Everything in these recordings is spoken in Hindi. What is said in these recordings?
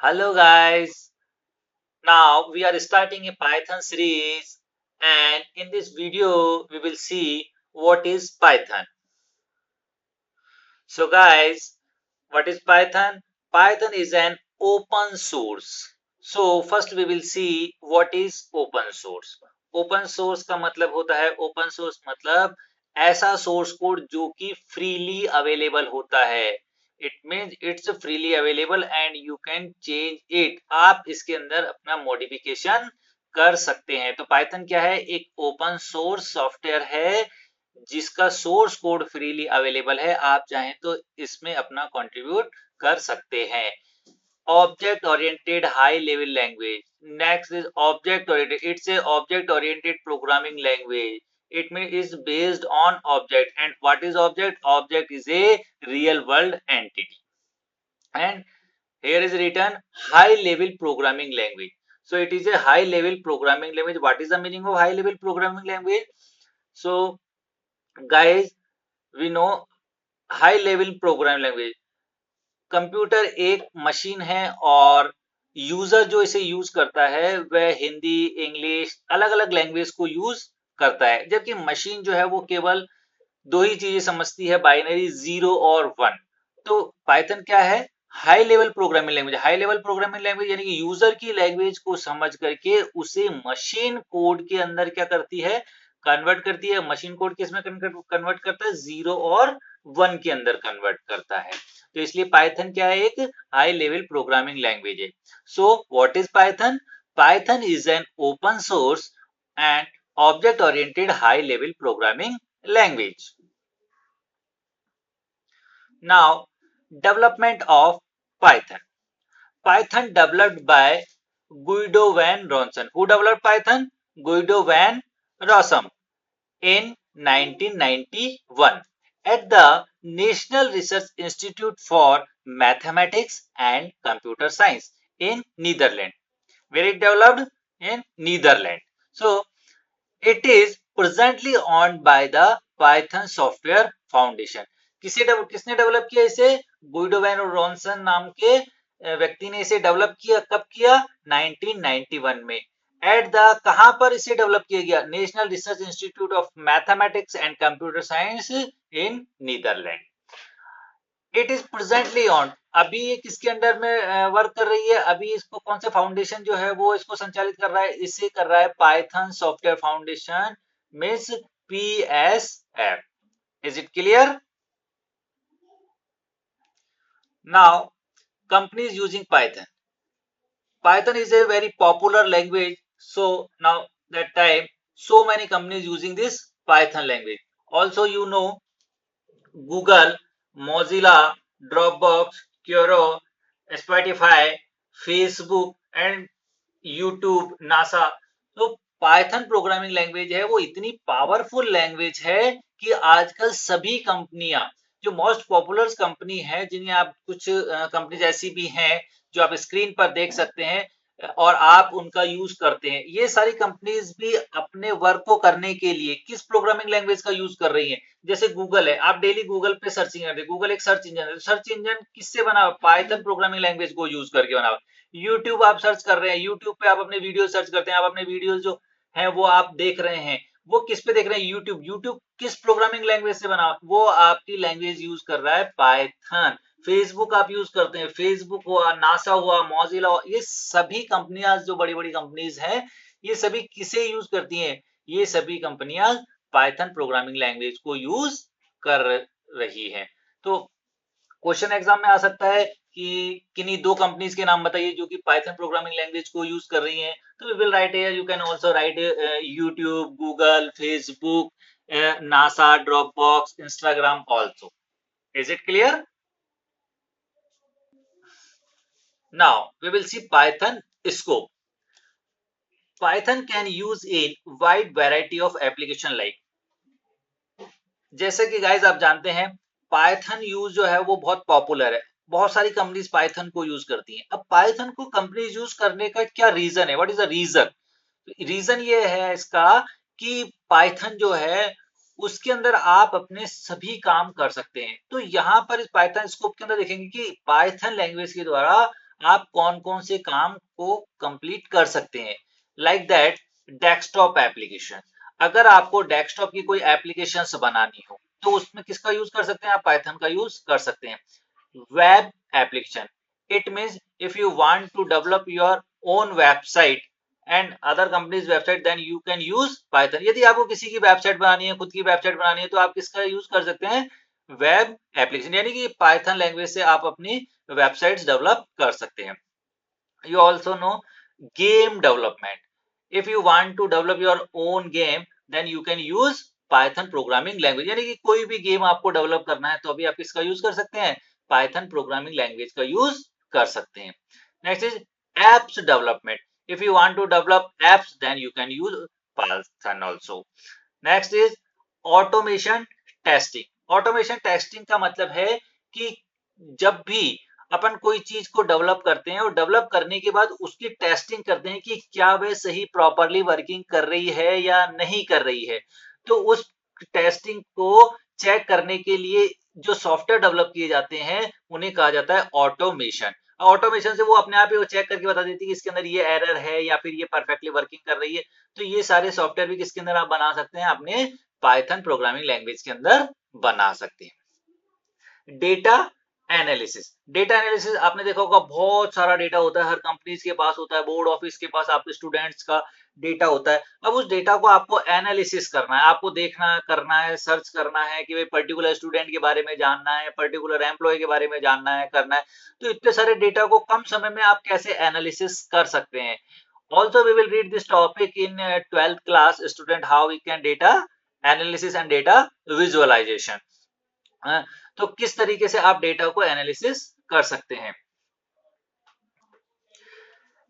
Hello guys, now we are starting a Python series and in this video we will see what is Python. So guys, what is Python? Python is an open source. So first we will see what is open source. Open source का मतलब होता है open source मतलब ऐसा source code जो कि freely available होता है. It means it's freely available and you can change it. आप इसके अंदर अपना modification कर सकते हैं. तो Python क्या है? एक open source सॉफ्टवेयर है जिसका सोर्स कोड फ्रीली अवेलेबल है. आप चाहें तो इसमें अपना कंट्रीब्यूट कर सकते हैं. Object oriented high level language. Next is object oriented. It's a object oriented programming language. It means is based on object. And what is object? Object is a real world entity. And here is written high level programming language. So it is a high level programming language. What is the meaning of high level programming language? So guys, we know high level program language. Computer एक मशीन है और यूजर जो इसे यूज करता है वह हिंदी, इंग्लिश, अलग अलग लैंग्वेज को यूज करता है, जबकि मशीन जो है वो केवल दो ही चीजें समझती है, बाइनरी 0 और 1. तो पाइथन क्या है? High level programming language. High level programming language यानी कि यूजर की लैंग्वेज को समझ करके उसे मशीन कोड के अंदर क्या करती है? कन्वर्ट करती है. मशीन कोड किस में कन्वर्ट करता है? 0 और 1 के अंदर कन्वर्ट करता है. तो इसलिए पाइथन क्या है? एक हाई लेवल प्रोग्रामिंग लैंग्वेज है. सो what is Python? Python is an open source and object oriented high level programming language. Now, development of Python. Python developed by Guido van Rossum. Who developed Python? Guido van Rossum in 1991 at the National Research Institute for Mathematics and Computer Science in Netherlands. Where it developed? In Netherlands. So, it is presently owned by the Python Software Foundation. किसने डेवलप किया इसे? गुइडो वैन रॉनसन नाम के व्यक्ति ने इसे डेवलप किया. कब किया? 1991 में. एट द कहां पर इसे डेवलप किया गया? National research institute of mathematics and computer science in Netherlands. It is presently on. अभी ये किसके अंडर में वर्क कर रही है? अभी इसको कौन से फाउंडेशन जो है वो इसको संचालित कर रहा है? इसे कर रहा है Python software foundation, means PSF. Is it clear? Now companies using Python. Python is a very popular language. So now that time so many companies using this Python language. Also you know Google, Mozilla, Dropbox, Quora, Spotify, Facebook and YouTube, NASA. तो पाइथन प्रोग्रामिंग लैंग्वेज है वो इतनी पावरफुल लैंग्वेज है कि आजकल सभी कंपनियां, जो मोस्ट पॉपुलर कंपनी है, जिन्हें आप कुछ कंपनीज ऐसी भी हैं जो आप स्क्रीन पर देख सकते हैं और आप उनका यूज करते हैं, ये सारी कंपनीज भी अपने वर्क को करने के लिए किस प्रोग्रामिंग लैंग्वेज का यूज कर रही हैं? जैसे गूगल है, आप डेली गूगल पे सर्चिंग करते हैं. गूगल एक सर्च इंजन है. सर्च इंजन किससे बना? पाइथन प्रोग्रामिंग लैंग्वेज को यूज करके बना. यूट्यूब आप सर्च कर रहे हैं, यूट्यूब पे आप अपने वीडियो सर्च करते हैं, आप अपने वीडियो जो हैं वो आप देख रहे हैं, वो किस पे देख रहे हैं? यूट्यूब. यूट्यूब किस प्रोग्रामिंग लैंग्वेज से बना? वो आपकी लैंग्वेज यूज कर रहा है पाइथन. फेसबुक आप यूज करते हैं, फेसबुक हुआ, नासा हुआ, मॉजिला हुआ, ये सभी कंपनियां जो बड़ी बड़ी कंपनीज हैं, ये सभी किसे यूज करती हैं? ये सभी कंपनियां पाइथन प्रोग्रामिंग लैंग्वेज को यूज कर रही हैं. तो क्वेश्चन एग्जाम में आ सकता है कि किन्हीं दो कंपनीज के नाम बताइए जो कि पाइथन प्रोग्रामिंग लैंग्वेज को यूज कर रही हैं. तो we will write here, you can also write YouTube, Google, Facebook, NASA, Dropbox, Instagram also. Is it clear? Now we will see Python scope. Python can use in wide variety of application like, जैसे कि गाइस आप जानते हैं पाइथन यूज जो है वो बहुत पॉपुलर है, बहुत सारी कंपनीज पाइथन को यूज करती हैं. अब पाइथन को कंपनीज यूज करने का क्या रीजन है? What is the reason? Reason ये है इसका कि पाइथन जो है उसके अंदर आप अपने सभी काम कर सकते हैं. तो यहाँ पर इस पाइथन स्कोप के अंदर देखेंगे कि पाइथन लैंग्वेज के द्वारा आप कौन कौन से काम को कंप्लीट कर सकते हैं। लाइक दैट डेस्कटॉप एप्लीकेशन, अगर आपको डेस्कटॉप की कोई एप्लीकेशन बनानी हो तो उसमें किसका यूज कर सकते हैं, आप पाइथन का यूज कर सकते हैं। Web application, it means if you want to develop your own website and other companies website then you can use python। यदि आपको किसी की वेबसाइट बनानी है, खुद की वेबसाइट बनानी है, तो आप किसका यूज कर सकते हैं, वेब एप्लीकेशन, यानी कि पाइथन लैंग्वेज से आप अपनी वेबसाइट्स डेवलप कर सकते हैं। You also know game development, if you want to develop your own game then you can use python programming language, यानी कि कोई भी गेम आपको डेवलप करना है तो अभी आप किसका यूज कर सकते हैं, पाइथन प्रोग्रामिंग लैंग्वेज का यूज कर सकते हैं। Next is apps development, if you want to develop apps then you can use python also। Next is automation testing. Automation testing का मतलब है कि जब भी अपन कोई चीज को डेवलप करते हैं और डेवलप करने के बाद उसकी टेस्टिंग करते हैं कि क्या वह सही प्रॉपरली वर्किंग कर रही है या नहीं कर रही है, तो उस टेस्टिंग को चेक करने के लिए जो सॉफ्टवेयर डेवलप किए जाते हैं उन्हें कहा जाता है ऑटोमेशन। ऑटोमेशन से वो अपने आप ही वो चेक करके बता देती है कि इसके अंदर ये एरर है या फिर ये परफेक्टली वर्किंग कर रही है। तो ये सारे सॉफ्टवेयर भी किसके अंदर आप बना सकते हैं, अपने पाइथन प्रोग्रामिंग लैंग्वेज के अंदर बना सकते हैं। डेटा एनालिसिस, डेटा एनालिसिस आपने देखा होगा बहुत सारा डेटा होता है, हर कंपनीज के पास होता है, बोर्ड ऑफिस के पास आपके स्टूडेंट्स का डेटा होता है। अब उस डेटा को आपको एनालिसिस करना है, आपको देखना करना है, सर्च करना है कि भाई पर्टिकुलर स्टूडेंट के बारे में जानना है, पर्टिकुलर एम्प्लॉय के बारे में जानना है, करना है। तो इतने सारे डेटा को कम समय में आप कैसे एनालिसिस कर सकते हैं। Also we will read this topic in 12th class student, how we can data analysis and data visualization। तो किस तरीके से आप डेटा को एनालिसिस कर सकते हैं।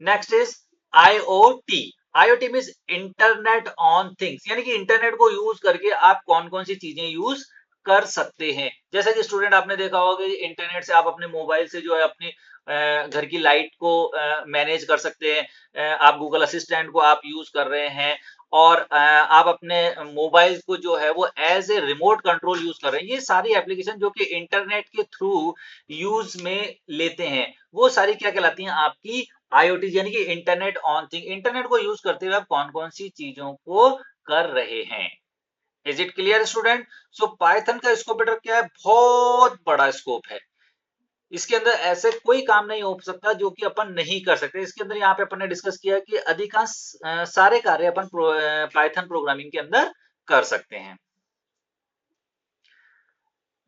Next is IoT। IoT means internet on things, यानी कि इंटरनेट को यूज करके आप कौन कौन सी चीजें यूज कर सकते हैं। जैसा कि स्टूडेंट आपने देखा होगा कि इंटरनेट से आप अपने मोबाइल से जो है अपनी घर की लाइट को मैनेज कर सकते हैं। आप गूगल असिस्टेंट को आप यूज कर रहे हैं और आप अपने मोबाइल को जो है वो as a remote control use कर रहे हैं। ये सारी एप्लीकेशन जो कि इंटरनेट के थ्रू यूज में लेते हैं वो सारी क्या कहलाती हैं, आपकी IoT, यानी कि इंटरनेट ऑन थिंग। इंटरनेट को यूज करते हुए आप कौन कौन सी चीजों को कर रहे हैं। Is it clear student. So Python का स्कोप बेटा क्या है, बहुत बड़ा स्कोप है। इसके अंदर ऐसे कोई काम नहीं हो सकता जो कि अपन नहीं कर सकते। इसके अंदर यहाँ पे अपन ने डिस्कस किया कि अधिकांश सारे कार्य अपन पाइथन प्रोग्रामिंग के अंदर कर सकते हैं।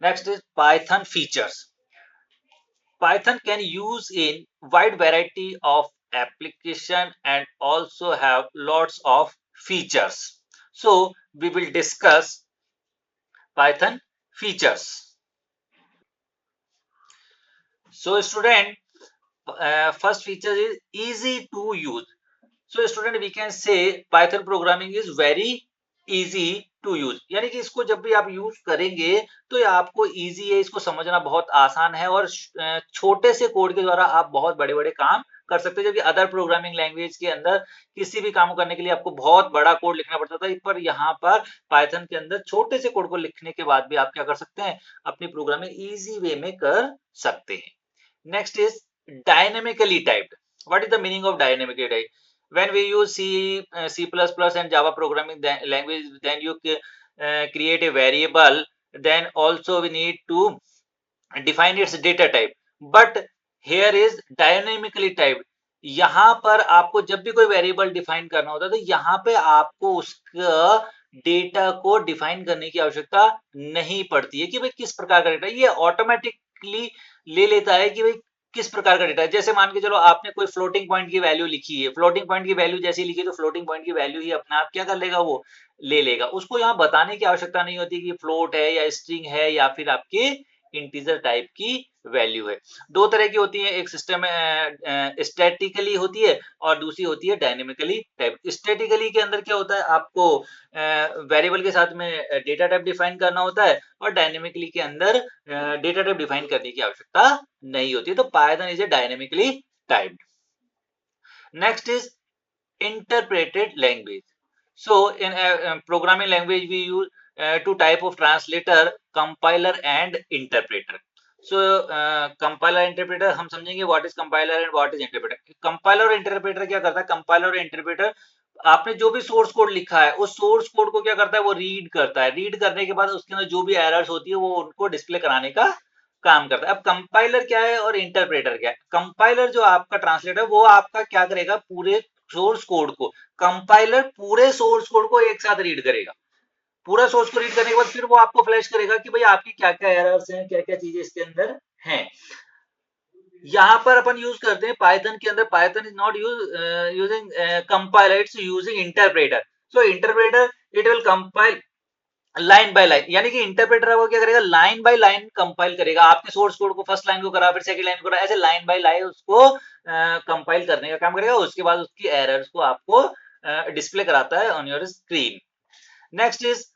Next is Python features. Python can use in wide variety of application and also have lots of features. So we will discuss Python features. So student, first feature is easy to use. So student, we can say Python programming is very easy to use, यानी कि इसको जब भी आप यूज करेंगे तो ये आपको इजी है, इसको समझना बहुत आसान है और छोटे से कोड के द्वारा आप बहुत बड़े बड़े काम कर सकते हैं। जबकि अदर प्रोग्रामिंग लैंग्वेज के अंदर किसी भी काम करने के लिए आपको बहुत बड़ा कोड लिखना पड़ता था, पर यहाँ पर पाइथन के अंदर छोटे से कोड को लिखने के बाद भी आप क्या कर सकते हैं, अपनी प्रोग्रामिंग इजी वे में कर सकते हैं। Next is dynamically typed. What is the meaning of dynamically typed? When we use C++ and Java programming language, then you create a variable, then also we need to define its data type, but here is dynamically typed। यहाँ पर आपको जब भी कोई वेरिएबल डिफाइन करना होता है तो यहाँ पे आपको उसका डेटा को डिफाइन करने की आवश्यकता नहीं पड़ती है कि भाई किस प्रकार का डेटा, ये ऑटोमेटिकली ले लेता है कि भाई किस प्रकार का डेटा है। जैसे मान के चलो आपने कोई फ्लोटिंग पॉइंट की वैल्यू लिखी है, फ्लोटिंग पॉइंट की वैल्यू जैसी लिखी तो फ्लोटिंग पॉइंट की वैल्यू ही अपने आप क्या कर लेगा, वो ले लेगा। उसको यहाँ बताने की आवश्यकता नहीं होती कि फ्लोट है या स्ट्रिंग है या फिर आपके इंटीजर टाइप की वैल्यू है। दो तरह की होती है, एक सिस्टम स्टैटिकली होती है और दूसरी होती है डायनेमिकली टाइप। स्टैटिकली के अंदर क्या होता है, आपको वेरिएबल के साथ में डेटा टाइप डिफाइन करना होता है और डायनेमिकली के अंदर डेटा टाइप डिफाइन करने की आवश्यकता नहीं होती। तो Python is a dynamically typed. Next is interpreted language. So in a programming language we use two type of translator, compiler and interpreter. So compiler interpreter हम समझेंगे what is compiler and what is interpreter. Compiler और इंटरप्रेटर क्या करता है? कंपाइलर और इंटरप्रेटर आपने जो भी सोर्स कोड लिखा है उस सोर्स कोड को क्या करता है? वो रीड करता है। रीड करने के बाद उसके अंदर जो भी एरर्स होती है वो उनको डिस्प्ले कराने का काम करता है। अब कंपाइलर क्या है और इंटरप्रेटर क्या है? कंपाइलर जो आपका ट्रांसलेटर वो आपका क्या करेगा? पूरे सोर्स कोड को, कंपाइलर पूरे सोर्स कोड को एक साथ रीड करेगा। पूरा सोर्स को रीड करने के बाद फिर वो आपको फ्लैश करेगा कि भाई आपकी क्या क्या एरर्स हैं, क्या क्या चीजें इसके अंदर हैं। यहाँ पर अपन यूज करते हैं पाइथन के अंदर, Python is not using compiler, it's using interpreter. So interpreter it will compile line by line, यानी कि इंटरप्रेटर वो क्या करेगा? लाइन बाय लाइन कंपाइल करेगा। आपके सोर्स कोड को फर्स्ट लाइन को करा, फिर सेकंड लाइन को करा, ऐसे लाइन बाय लाइन उसको कंपाइल करने का काम करेगा। उसके बाद उसकी एरर्स को आपको डिस्प्ले कराता है on your screen. Next is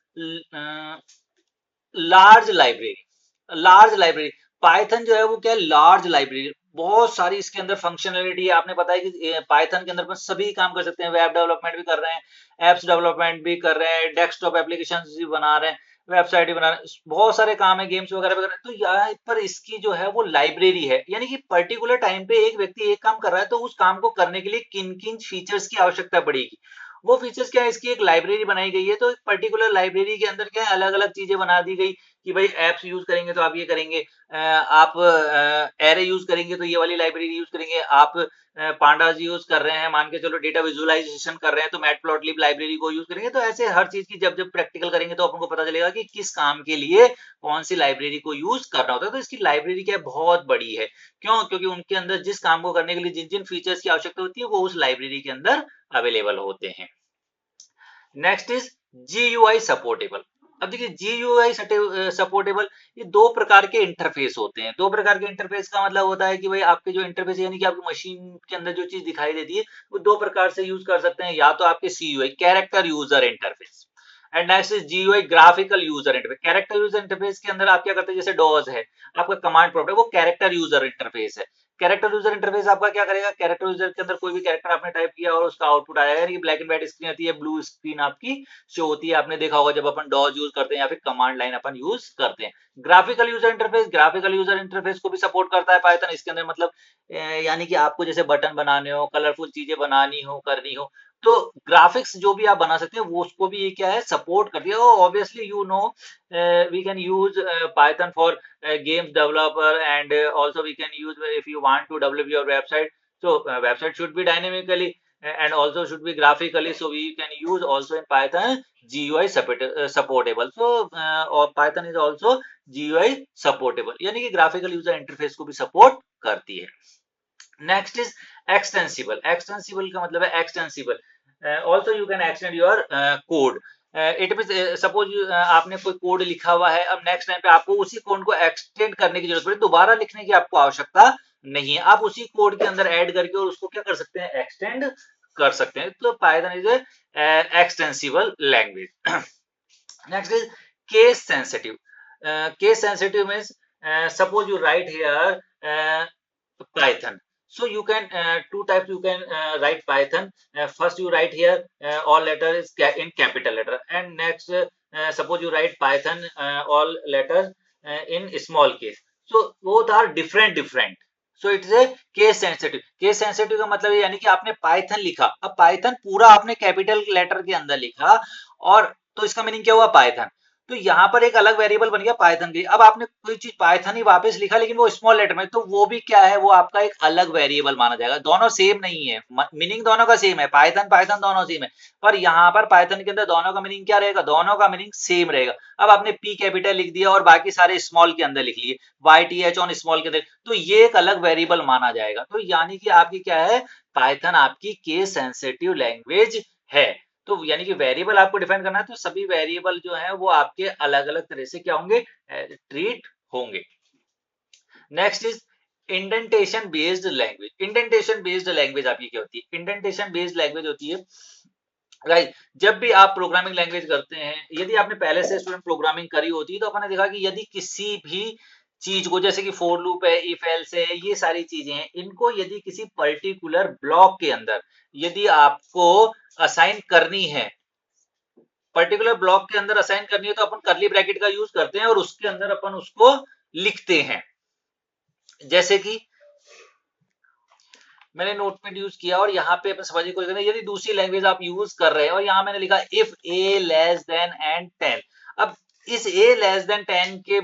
large library. Large library, Python जो है वो क्या है? लार्ज लाइब्रेरी, बहुत सारी इसके अंदर फंक्शनलिटी है। आपने पता है कि पाइथन के अंदर अपन सभी काम कर सकते हैं। वेब डेवलपमेंट भी कर रहे हैं, एप्स डेवलपमेंट भी कर रहे हैं, डेस्कटॉप एप्लीकेशन भी बना रहे हैं, वेबसाइट भी बना रहे हैं, बहुत सारे काम है, गेम्स वगैरह भी कर रहे हैं। तो यहाँ पर इसकी जो है वो लाइब्रेरी है, यानी कि पर्टिकुलर टाइम पे एक व्यक्ति एक काम कर रहा है तो उस काम को करने के लिए किन किन फीचर्स की आवश्यकता पड़ेगी, वो फीचर्स क्या है? इसकी एक लाइब्रेरी बनाई गई है। तो एक पर्टिकुलर लाइब्रेरी के अंदर क्या है? अलग अलग चीजें बना दी गई कि भाई एप्स यूज करेंगे तो आप ये करेंगे, आप एरे यूज करेंगे तो ये वाली लाइब्रेरी यूज करेंगे, आप पांडास यूज कर रहे हैं, मान के चलो डेटा विजुअलाइजेशन कर रहे हैं तो मैटप्लॉटलिब लाइब्रेरी को यूज करेंगे। तो ऐसे हर चीज की जब जब प्रैक्टिकल करेंगे तो अपन को पता चलेगा कि किस काम के लिए कौन सी लाइब्रेरी को यूज करना होता है। तो इसकी लाइब्रेरी क्या है? बहुत बड़ी है। क्यों? क्योंकि उनके अंदर जिस काम को करने के लिए जिन जिन फीचर्स की आवश्यकता होती है वो उस लाइब्रेरी के अंदर अवेलेबल होते हैं। Next is GUI supportable. अब देखिए GUI सपोर्टेबल, ये दो प्रकार के इंटरफेस होते हैं। दो प्रकार के इंटरफेस का मतलब होता है कि भाई आपके जो इंटरफेस यानी कि आपकी मशीन के अंदर जो चीज दिखाई देती है वो दो प्रकार से यूज कर सकते हैं। या तो आपके CUI character user interface, and next is GUI graphical user interface. Character user interface के अंदर आप क्या करते हैं? जैसे डॉज है, आपका कमांड प्रॉम्प्ट है, वो कैरेक्टर यूजर इंटरफेस है। कैरेक्टर यूजर इंटरफेस आपका क्या करेगा? कैरेक्टर यूजर के अंदर कोई भी कैरेक्टर आपने टाइप किया और उसका आउटपुट आया, यानी कि ब्लैक एंड व्हाइट स्क्रीन आती है, ब्लू स्क्रीन आपकी शो होती है। आपने देखा होगा जब अपन डॉज यूज करते हैं या फिर कमांड लाइन अपन यूज करते हैं। Graphical user interface, graphical user interface को भी सपोर्ट करता है पाइथन। इसके अंदर मतलब यानी कि आपको जैसे बटन बनाने हो, कलरफुल चीजें बनानी हो, करनी हो, तो ग्राफिक्स जो भी आप बना सकते हैं वो उसको भी ये क्या है? सपोर्ट करती है। Obviously you know we can use Python for games developer, and also we can use if you want to develop your website. So website should be dynamically and also should be graphically, so we can use also in Python GUI supportable. So or Python is also GUI supportable, यानी कि graphical user interface को भी support करती है। Next is extensible. एक्सटेंसिबल का मतलब है extensible, also you can extend your code. It mean suppose आपने कोई कोड लिखा हुआ है, अब नेक्स्ट टाइम पे आपको उसी कोड को एक्सटेंड करने की जरूरत पड़े, दोबारा लिखने की आपको आवश्यकता नहीं है। आप उसी कोड के अंदर ऐड करके और उसको क्या कर सकते हैं? एक्सटेंड कर सकते हैं। तो Python is extensible language. Next is case sensitive. Case sensitive means suppose you write here Python. So you can two types you can write Python. First you write here all letters in capital letter, and next suppose you write Python all letters in small case. So both are different. So it is a case sensitive. Case sensitive का मतलब यानी कि आपने Python लिखा, अब Python पूरा आपने कैपिटल लेटर के अंदर लिखा, और तो इसका मीनिंग क्या हुआ? Python। तो यहाँ पर एक अलग वेरिएबल बन गया पाइथन के। अब आपने कोई चीज पाइथन ही वापस लिखा लेकिन वो स्मॉल लेटर में, तो वो भी क्या है? वो आपका एक अलग वेरिएबल माना जाएगा। दोनों सेम नहीं है, मीनिंग दोनों का सेम है, पाइथन पाइथन दोनों सेम है, पर यहाँ पर पाइथन के अंदर दोनों का मीनिंग क्या रहेगा? दोनों का मीनिंग सेम रहेगा। अब आपने पी कैपिटल लिख दिया और बाकी सारे स्मॉल के अंदर लिख लिए, YTH ऑन स्मॉल के अंदर, तो ये एक अलग वेरिएबल माना जाएगा। तो यानी कि आपकी क्या है? पाइथन आपकी केस सेंसिटिव लैंग्वेज है। तो यानी कि वेरिएबल आपको डिफाइन करना है, तो सभी वेरिएबल जो है वो आपके अलग अलग तरह से क्या होंगे? ट्रीट होंगे। Next is indentation based language. Indentation based language आपकी क्या होती है? इंडेंटेशन बेस्ड लैंग्वेज होती है राइट, जब भी आप प्रोग्रामिंग लैंग्वेज करते हैं, यदि आपने पहले से स्टूडेंट प्रोग्रामिंग करी होती है तो अपन ने देखा कि यदि किसी भी चीज को, जैसे कि फॉर लूप है, इफ एल्स है, ये सारी चीजें हैं, इनको यदि किसी पर्टिकुलर ब्लॉक के अंदर यदि आपको असाइन करनी है, पर्टिकुलर ब्लॉक के अंदर असाइन करनी है, तो अपन करली ब्रैकेट का यूज करते हैं और उसके अंदर अपन उसको लिखते हैं। जैसे कि मैंने नोटपैड यूज किया और यहाँ पे अपन समझने की कोशिश करें, यदि दूसरी लैंग्वेज आप यूज कर रहे हैं और यहाँ मैंने लिखा if A less than and 10। अब इस ए लेस देन 10 के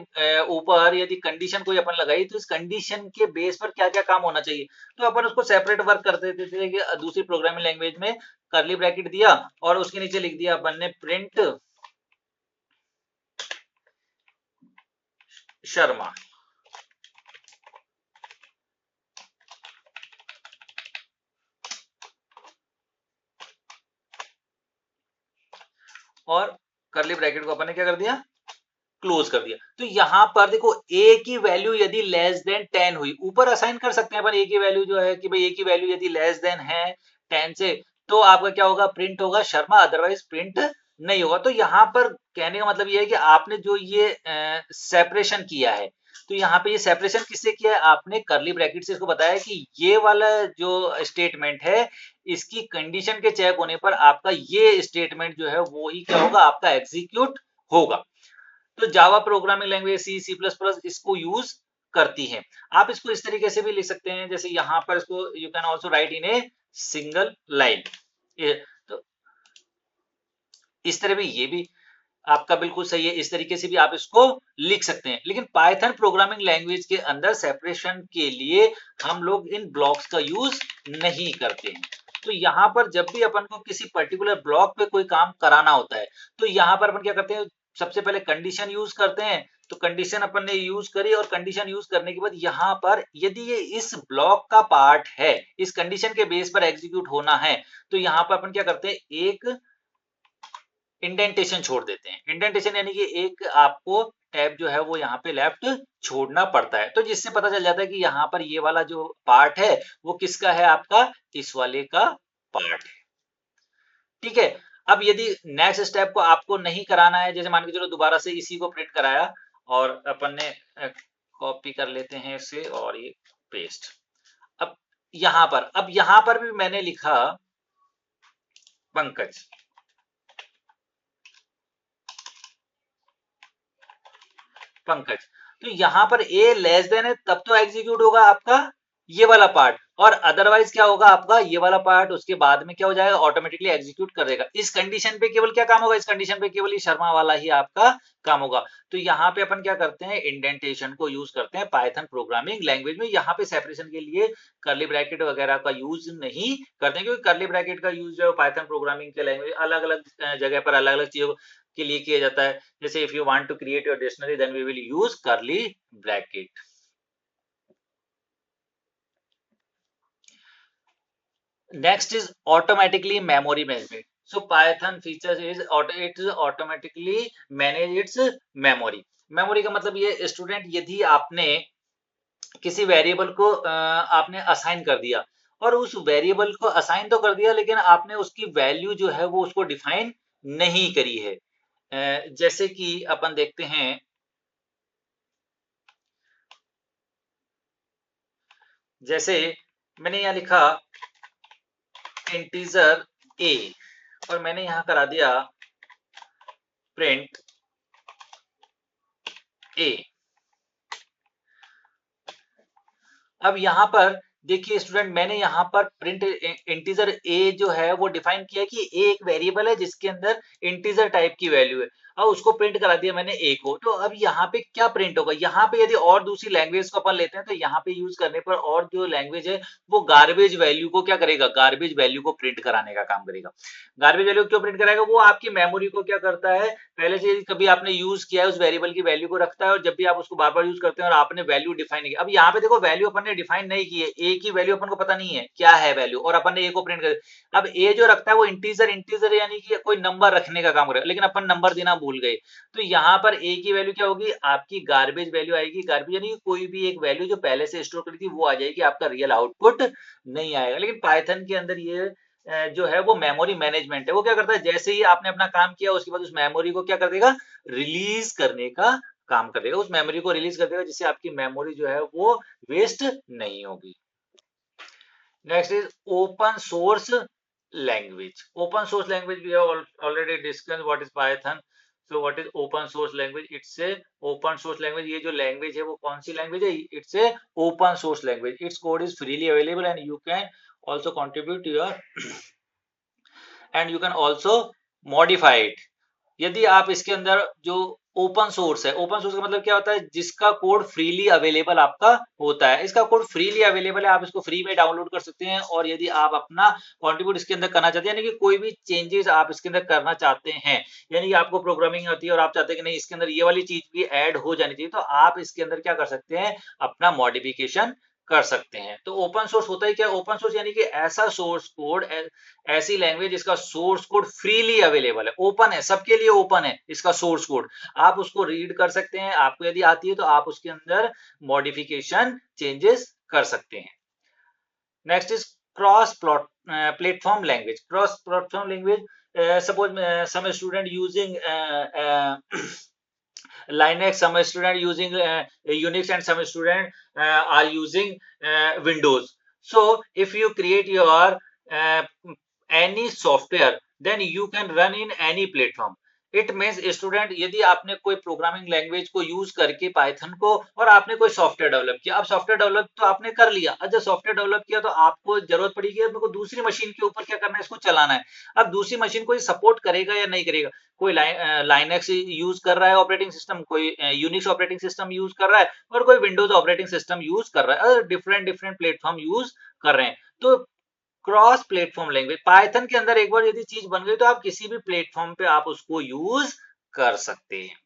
ऊपर यदि कंडीशन कोई अपन लगाई तो इस कंडीशन के बेस पर क्या क्या काम होना चाहिए, तो अपन उसको सेपरेट वर्क कर देते थे कि दूसरी प्रोग्रामिंग लैंग्वेज में कर्ली ब्रैकेट दिया और उसके नीचे लिख दिया अपन ने प्रिंट शर्मा, और कर्ली ब्रैकेट को अपन ने क्या कर दिया, क्लोज कर दिया। तो यहां पर देखो a की वैल्यू यदि लेस देन 10 हुई, ऊपर असाइन कर सकते हैं अपन a की वैल्यू जो है कि भाई a की वैल्यू यदि लेस देन है 10 से, तो आपका क्या होगा, प्रिंट होगा शर्मा, अदरवाइज प्रिंट नहीं होगा। तो यहां पर कहने का मतलब ये है कि आपने जो ये सेपरेशन किया है, तो यहाँ पे ये सेपरेशन किससे किया है, आपने कर्ली ब्रैकेट से इसको बताया कि ये वाला जो स्टेटमेंट है इसकी कंडीशन के चेक होने पर आपका ये स्टेटमेंट जो है वो ही क्या होगा, आपका एग्जीक्यूट होगा। तो Java programming language C C plus plus इसको यूज करती है। आप इसको इस तरीके से भी लिख सकते हैं, जैसे यहां पर इसको you can also right in a single line. तो इस तरह भी ये भी आपका बिल्कुल सही है, इस तरीके से भी आप इसको लिख सकते हैं। लेकिन पाइथन प्रोग्रामिंग लैंग्वेज के अंदर सेपरेशन के लिए हम लोग इन ब्लॉक्स का यूज नहीं करते हैं। तो यहां पर जब भी अपन को किसी पर्टिकुलर ब्लॉक पे कोई काम कराना होता है, तो यहां पर अपन क्या करते हैं, सबसे पहले कंडीशन यूज करते हैं। तो कंडीशन अपन ने यूज करी और कंडीशन यूज करने के बाद यहां पर यदि ये इस ब्लॉक का पार्ट है, इस कंडीशन के बेस पर एग्जीक्यूट होना है, तो यहां पर अपन क्या करते हैं, एक इंडेंटेशन छोड़ देते हैं। इंडेंटेशन यानी कि एक आपको टैब जो है वो यहाँ पे लेफ्ट छोड़ना पड़ता है, तो जिससे पता चल जाता है कि यहाँ पर ये वाला जो पार्ट है वो किसका है, आपका इस वाले का पार्ट है। ठीक है। अब यदि नेक्स्ट स्टेप को आपको नहीं कराना है, जैसे मान के चलो दोबारा से इसी को प्रिंट कराया और अपन ने कॉपी कर लेते हैं इसे और ये पेस्ट। अब यहां पर भी मैंने लिखा पंकज, पंकज, तो यहां पर ए लेस देन है तब तो एग्जीक्यूट होगा आपका ये वाला पार्ट, और अदरवाइज क्या होगा आपका ये वाला पार्ट उसके बाद में क्या हो जाएगा, ऑटोमेटिकली एग्जीक्यूट कर देगा। इस कंडीशन पे केवल क्या काम होगा, इस कंडीशन पे केवल ये शर्मा वाला ही आपका काम होगा। तो यहाँ पे अपन क्या करते हैं, इंडेंटेशन को यूज करते हैं पाइथन प्रोग्रामिंग लैंग्वेज में। यहाँ पे सेपरेशन के लिए कर्ली ब्रैकेट वगैरह का यूज नहीं करते हैं, क्योंकि कर्ली ब्रैकेट का यूज जो है पाइथन प्रोग्रामिंग के लैंग्वेज अलग अलग जगह पर अलग अलग चीजों के लिए किया जाता है। जैसे if you want to create your dictionary then we will use curly bracket. Next is automatically memory management. So Python features is it is automatically manage its memory. Memory का मतलब ये स्टूडेंट, यदि आपने किसी वेरिएबल को आपने असाइन कर दिया और उस वेरिएबल को असाइन तो कर दिया लेकिन आपने उसकी वैल्यू जो है वो उसको डिफाइन नहीं करी है। जैसे कि अपन देखते हैं, जैसे मैंने यहाँ लिखा इंटीजर ए और मैंने यहां करा दिया प्रिंट ए। अब यहां पर देखिए स्टूडेंट, मैंने यहां पर प्रिंट इंटीजर ए जो है वो डिफाइन किया कि ए एक वेरिएबल है जिसके अंदर इंटीजर टाइप की वैल्यू है, और उसको प्रिंट करा दिया मैंने ए को। तो अब यहाँ पे क्या प्रिंट होगा, यहाँ पे यदि और दूसरी लैंग्वेज को अपन लेते हैं तो यहाँ पे यूज करने पर और जो लैंग्वेज है वो गार्बेज वैल्यू को क्या करेगा, गार्बेज वैल्यू को प्रिंट कराने का काम करेगा। गार्बेज वैल्यू क्यों प्रिंट कराएगा, वो आपकी मेमोरी को क्या करता है, पहले से कभी आपने यूज किया है उस वेरिएबल की वैल्यू को रखता है, और जब भी आप उसको बार बार यूज करते हैं और आपने वैल्यू डिफाइन नहीं की। अब यहाँ पे देखो वैल्यू अपन ने डिफाइन नहीं की है, ए की वैल्यू अपन को पता नहीं है क्या है वैल्यू, और अपन ने ए को प्रिंट कर। अब ए जो रखता है वो इंटीजर, इंटीजर यानी कि कोई नंबर रखने का काम करेगा, लेकिन अपन नंबर देना भूल गए। तो यहाँ पर ए की वैल्यू क्या होगी, आपकी गार्बेज वैल्यू आएगी। गार्बेज यानी कोई भी एक वैल्यू जो पहले से स्टोर करी थी वो आ जाएगी, आपका रियल आउटपुट नहीं आएगा। लेकिन पाइथन के अंदर ये जो है वो मेमोरी मैनेजमेंट है। वो क्या करता है, जैसे ही आपने अपना काम किया उसके बाद उस मेमोरी को क्या कर देगा, रिलीज करने का काम कर देगा, उस मेमोरी को रिलीज कर देगा, जिससे आपकी मेमोरी जो है वो वेस्ट नहीं होगी। Next is open source language. Open source language we have already discuss what is Python. So what is open source language? It's a open source language. ये जो language है वो कौन सी language है? It's a open source language. Its code is freely available and you can also contribute to your and you can also modify it. यदि आप इसके अंदर जो ओपन सोर्स है, ओपन सोर्स का मतलब क्या होता है? जिसका कोड फ्रीली अवेलेबल आपका होता है। इसका कोड फ्रीली अवेलेबल है, आप इसको फ्री में डाउनलोड कर सकते हैं और यदि आप अपना कंट्रीब्यूट इसके अंदर करना चाहते हैं, यानी कि कोई भी चेंजेस आप इसके अंदर करना चाहते हैं, यानी कि आपको प्रोग्रामिंग आती है और आप चाहते हैं कि नहीं इसके अंदर ये वाली चीज भी ऐड हो जानी चाहिए, तो आप इसके अंदर क्या कर सकते हैं? अपना मॉडिफिकेशन कर सकते हैं। तो ओपन सोर्स होता है क्या? ओपन सोर्स यानी कि ऐसा सोर्स कोड, ऐसी लैंग्वेज जिसका सोर्स कोड फ्रीली अवेलेबल है, ओपन है, सबके लिए ओपन है इसका सोर्स कोड। आप उसको रीड कर सकते हैं, आपको यदि आती है तो आप उसके अंदर मॉडिफिकेशन चेंजेस कर सकते हैं। Next is cross platform language. Cross platform language, suppose some student using Linux, some student using Unix, and some student are using Windows. So if you create your any software, then you can run in any platform. It means student, यदि आपने कोई प्रोग्रामिंग लैंग्वेज को यूज करके पाइथन को और आपने कोई सॉफ्टवेयर डेवलप किया, अब सॉफ्टवेयर डेवलप तो आपने कर लिया, अब जब सॉफ्टवेयर डेवलप किया तो आपको जरूरत पड़ी कि मेरे को दूसरी मशीन के ऊपर क्या करना है, इसको चलाना है। अब दूसरी मशीन को सपोर्ट करेगा या नहीं करेगा? कोई लाइनक्स यूज कर रहा है ऑपरेटिंग सिस्टम, कोई यूनिक्स ऑपरेटिंग सिस्टम यूज कर रहा है और कोई विंडोज ऑपरेटिंग सिस्टम यूज कर रहा है, डिफरेंट डिफरेंट प्लेटफॉर्म यूज कर रहे हैं। तो क्रॉस प्लेटफॉर्म लैंग्वेज पाइथन के अंदर एक बार यदि चीज बन गई तो आप किसी भी प्लेटफॉर्म पे आप उसको यूज कर सकते हैं।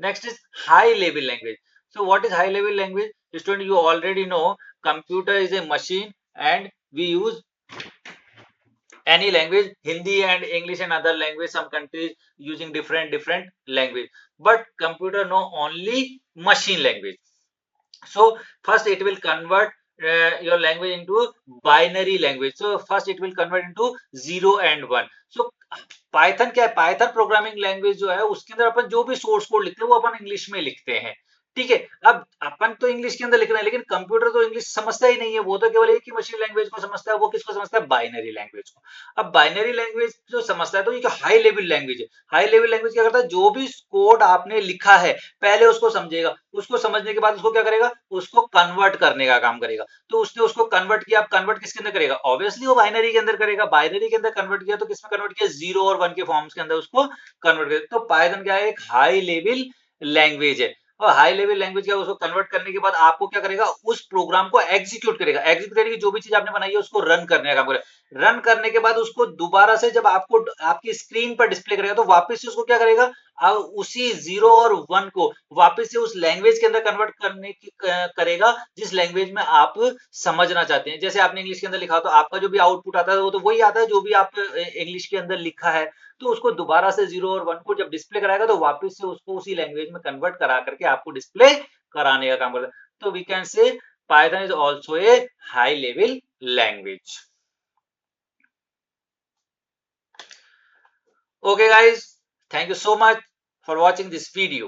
Next is high level language. So what is high level language? Student, you already know computer is a machine and we use any language, Hindi and English and other language. Some countries using different language, but computer know only machine language. So first it will convert your language into binary language. So first it will convert into 0 and 1. So Python क्या है? पाइथन प्रोग्रामिंग लैंग्वेज जो है उसके अंदर अपन जो भी सोर्स कोड लिखते हैं वो अपन इंग्लिश में लिखते हैं, ठीक है। अब अपन तो इंग्लिश के अंदर लिख रहे हैं, लेकिन कंप्यूटर तो इंग्लिश समझता ही नहीं है, वो तो केवल एक ही मशीन लैंग्वेज को समझता है। वो किसको समझता है? बाइनरी लैंग्वेज को। अब बाइनरी लैंग्वेज जो समझता है तो ये हाई लेवल लैंग्वेज है। हाई लेवल लैंग्वेज क्या करता है? जो भी कोड आपने लिखा है पहले उसको समझेगा, उसको समझने के बाद उसको क्या करेगा? उसको कन्वर्ट करने का काम करेगा। तो उसने उसको कन्वर्ट किया, अब कन्वर्ट किसके अंदर करेगा? ऑब्वियसली वो बाइनरी के अंदर करेगा। बाइनरी के अंदर कन्वर्ट किया तो किसमें कन्वर्ट किया? 0 और 1 के फॉर्म्स के अंदर उसको कन्वर्ट किया। तो पाइथन क्या है? एक हाई लेवल लैंग्वेज है। और हाई लेवल लैंग्वेज क्या, उसको कन्वर्ट करने के बाद आपको क्या करेगा? उस प्रोग्राम को एग्जीक्यूट करेगा। एग्जीक्यूट करने की जो भी चीज आपने बनाई है उसको रन करने का काम करेगा। रन करने के बाद उसको दोबारा से जब आपको आपकी स्क्रीन पर डिस्प्ले करेगा तो वापस से उसको क्या करेगा? अब उसी 0 और 1 को वापस से उस लैंग्वेज के अंदर कन्वर्ट करने की करेगा जिस लैंग्वेज में आप समझना चाहते हैं। जैसे आपने इंग्लिश के अंदर लिखा तो आपका जो भी आउटपुट आता है वो तो वही आता है जो भी आप इंग्लिश के अंदर लिखा है। तो उसको दोबारा से 0 और 1 को जब डिस्प्ले कराएगा तो वापस से उसको उसी लैंग्वेज में कन्वर्ट करा करके आपको डिस्प्ले कराने का काम करता है। तो we can say Python is also a high level language. Okay guys, thank you so much for watching this video.